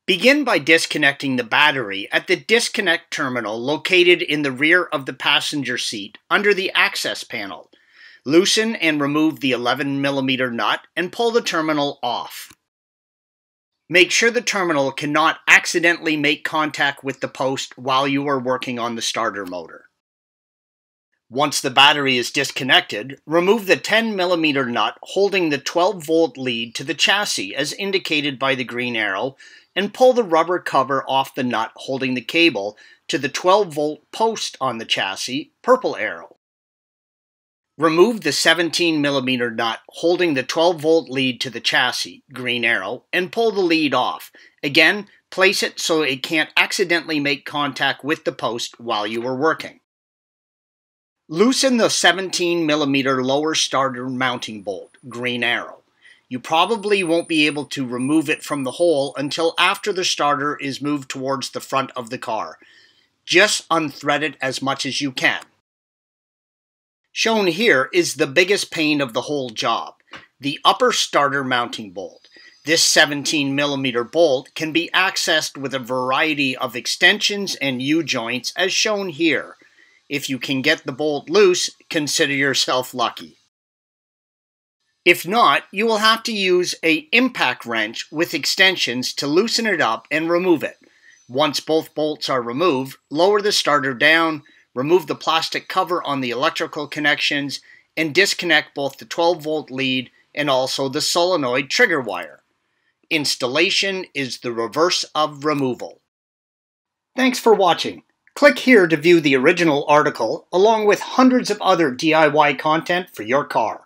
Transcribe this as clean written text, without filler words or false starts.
Begin by disconnecting the battery at the disconnect terminal located in the rear of the passenger seat under the access panel. Loosen and remove the 11mm nut and pull the terminal off. Make sure the terminal cannot accidentally make contact with the post while you are working on the starter motor. Once the battery is disconnected, remove the 10mm nut holding the 12-volt lead to the chassis as indicated by the green arrow and pull the rubber cover off the nut holding the cable to the 12-volt post on the chassis, purple arrow. Remove the 17mm nut holding the 12-volt lead to the chassis, green arrow, and pull the lead off. Again, place it so it can't accidentally make contact with the post while you are working. Loosen the 17mm lower starter mounting bolt, green arrow. You probably won't be able to remove it from the hole until after the starter is moved towards the front of the car. Just unthread it as much as you can. Shown here is the biggest pain of the whole job, the upper starter mounting bolt. This 17mm bolt can be accessed with a variety of extensions and U-joints as shown here. If you can get the bolt loose, consider yourself lucky. If not, you will have to use an impact wrench with extensions to loosen it up and remove it. Once both bolts are removed, lower the starter down, remove the plastic cover on the electrical connections, and disconnect both the 12-volt lead and also the solenoid trigger wire. Installation is the reverse of removal. Thanks for watching. Click here to view the original article along with hundreds of other DIY content for your car.